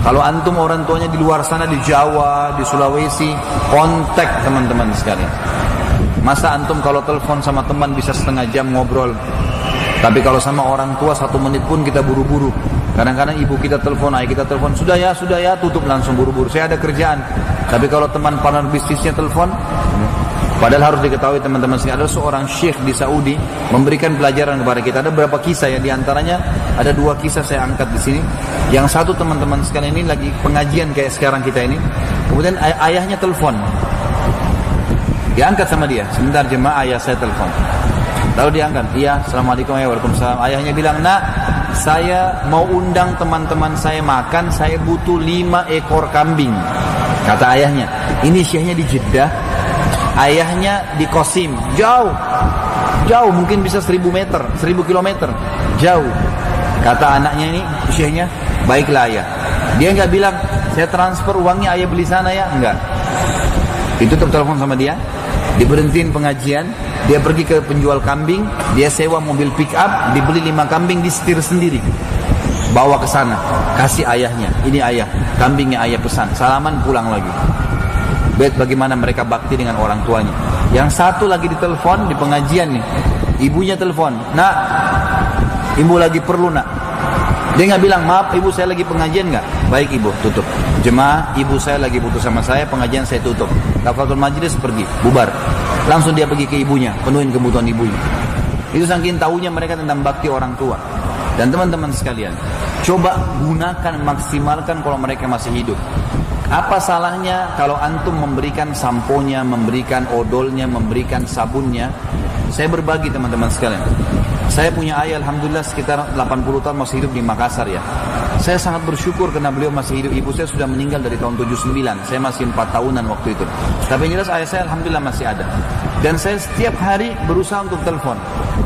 Kalau antum orang tuanya di luar sana, di Jawa, di Sulawesi, kontak teman-teman sekalian. Masa antum kalau telepon sama teman bisa setengah jam ngobrol, tapi kalau sama orang tua 1 menit pun kita buru-buru. Kadang-kadang ibu kita telepon, ayah kita telepon, sudah ya, tutup langsung buru-buru. Saya ada kerjaan. Tapi kalau teman partner bisnisnya telepon, padahal harus diketahui teman-teman sekalian, ada seorang syekh di Saudi memberikan pelajaran kepada kita. Ada beberapa kisah ya, diantaranya ada 2 kisah saya angkat di sini. Yang satu teman-teman sekalian ini lagi pengajian kayak sekarang kita ini. Kemudian ayahnya telepon. Diangkat sama dia, sebentar jemaah, ayah saya telepon. Lalu diangkat, iya, assalamualaikum, waalaikumsalam. Ayahnya bilang, nak, saya mau undang teman-teman saya makan, saya butuh 5 ekor kambing. Kata ayahnya, ini syekhnya di Jeddah, ayahnya di Qasim, jauh, mungkin bisa 1000 meter, 1000 kilometer, jauh. Kata anaknya ini, syekhnya, baiklah ayah. Dia nggak bilang, saya transfer uangnya, ayah beli sana ya, enggak. Ditutup telepon sama dia, diberhentiin pengajian, dia pergi ke penjual kambing, dia sewa mobil pick up, dibeli 5 kambing, disetir sendiri, bawa ke sana, kasih ayahnya, ini ayah, kambingnya ayah pesan, salaman pulang lagi. Bagaimana mereka bakti dengan orang tuanya. Yang satu lagi ditelepon di pengajian nih, ibunya telepon, nak, ibu lagi perlu nak. Dia nggak bilang, maaf ibu saya lagi pengajian nggak? Baik ibu, tutup. Jemaah, ibu saya lagi butuh sama saya, pengajian saya tutup. Kafaratul majlis pergi, bubar. Langsung dia pergi ke ibunya, penuhin kebutuhan ibunya. Itu saking tahunya mereka tentang bakti orang tua. Dan teman-teman sekalian, coba gunakan, maksimalkan kalau mereka masih hidup. Apa salahnya kalau antum memberikan samponya, memberikan odolnya, memberikan sabunnya? Saya berbagi teman-teman sekalian. Saya punya ayah, alhamdulillah sekitar 80 tahun masih hidup di Makassar ya. Saya sangat bersyukur karena beliau masih hidup. Ibu saya sudah meninggal dari tahun 79. Saya masih 4 tahunan waktu itu. Tapi yang jelas ayah saya alhamdulillah masih ada. Dan saya setiap hari berusaha untuk telepon.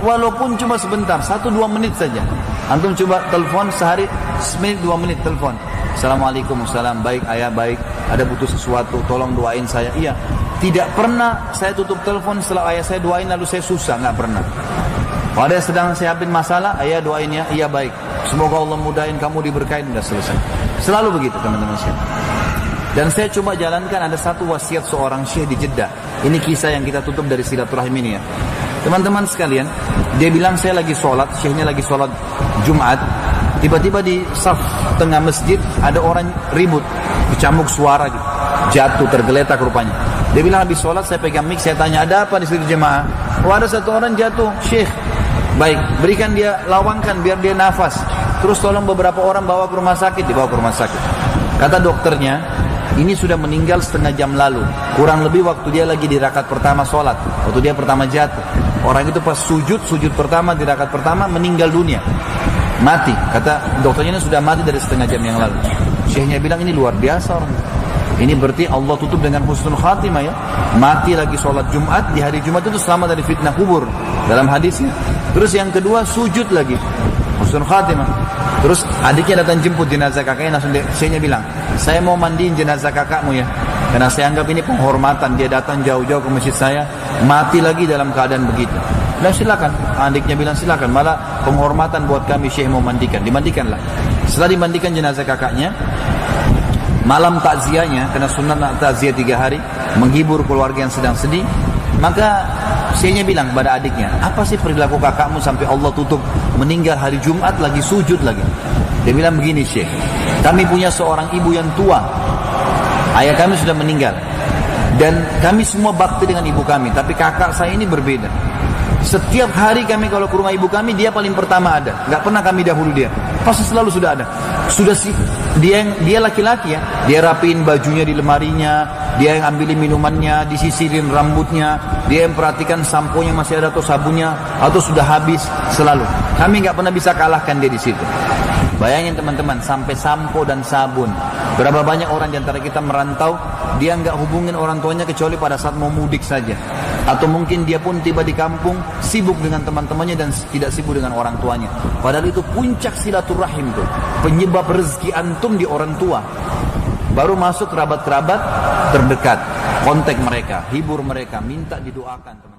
Walaupun cuma sebentar, 1-2 menit saja. Antum coba telepon sehari, semenit 2 menit telepon. Assalamualaikum, salam, baik ayah, baik. Ada butuh sesuatu, tolong doain saya. Iya. Tidak pernah saya tutup telepon setelah ayah saya doain lalu saya susah, nggak pernah. Kalau ada sedang siapin masalah, ayah doain ya, iya baik. Semoga Allah mudahin kamu diberkahin, udah selesai. Selalu begitu teman-teman sekalian. Dan saya coba jalankan, ada satu wasiat seorang syekh di Jeddah. Ini kisah yang kita tutup dari silaturahim ini ya. Teman-teman sekalian, dia bilang saya lagi sholat, syekhnya lagi sholat Jumat. Tiba-tiba di saf tengah masjid ada orang ribut, bercamuk suara gitu. Jatuh, tergeletak rupanya. Dia bilang habis sholat saya pegang mic, saya tanya ada apa di situ jemaah? Oh ada satu orang jatuh, syekh. Baik, berikan dia lawangkan biar dia nafas. Terus tolong beberapa orang bawa ke rumah sakit, dibawa ke rumah sakit. Kata dokternya, ini sudah meninggal setengah jam lalu. Kurang lebih waktu dia lagi di rakaat pertama sholat, waktu dia pertama jatuh. Orang itu pas sujud pertama di rakaat pertama meninggal dunia. Mati, kata dokternya ini sudah mati dari setengah jam yang lalu. Syekhnya bilang ini luar biasa orang. Ini berarti Allah tutup dengan husnul khatimah ya. Mati lagi sholat Jumat, di hari Jumat itu selamat dari fitnah kubur dalam hadisnya. Terus yang kedua sujud lagi, husnul khatimah. Terus adiknya datang jemput jenazah kakaknya, langsung syekhnya bilang, saya mau mandiin jenazah kakakmu ya, karena saya anggap ini penghormatan. Dia datang jauh-jauh ke masjid saya, mati lagi dalam keadaan begitu. Dan silakan, adiknya bilang silakan, malah penghormatan buat kami syekh mau mandikan, dimandikanlah. Setelah dimandikan jenazah kakaknya, malam takziahnya, karena sunnah takziah 3 hari, menghibur keluarga yang sedang sedih, maka syekhnya bilang kepada adiknya, apa sih perilaku kakakmu sampai Allah tutup, meninggal hari Jumat lagi sujud lagi. Dia bilang begini syekh, kami punya seorang ibu yang tua, ayah kami sudah meninggal, dan kami semua bakti dengan ibu kami, tapi kakak saya ini berbeda. Setiap hari kami kalau ke rumah ibu kami, dia paling pertama ada, nggak pernah kami dahulu dia, pasti selalu sudah ada. Sudah sih, dia laki-laki ya, dia rapiin bajunya di lemarinya, dia yang ambilin minumannya, disisirin rambutnya, dia yang perhatikan samponya masih ada atau sabunnya atau sudah habis, selalu. Kami nggak pernah bisa kalahkan dia di situ. Bayangin teman-teman, sampai sampo dan sabun. Berapa banyak orang di antara kita merantau, dia nggak hubungin orang tuanya kecuali pada saat mau mudik saja. Atau mungkin dia pun tiba di kampung, sibuk dengan teman-temannya dan tidak sibuk dengan orang tuanya. Padahal itu puncak silaturahim tuh, penyebab rezeki antum di orang tua. Baru masuk kerabat-kerabat terdekat, kontak mereka, hibur mereka, minta didoakan teman.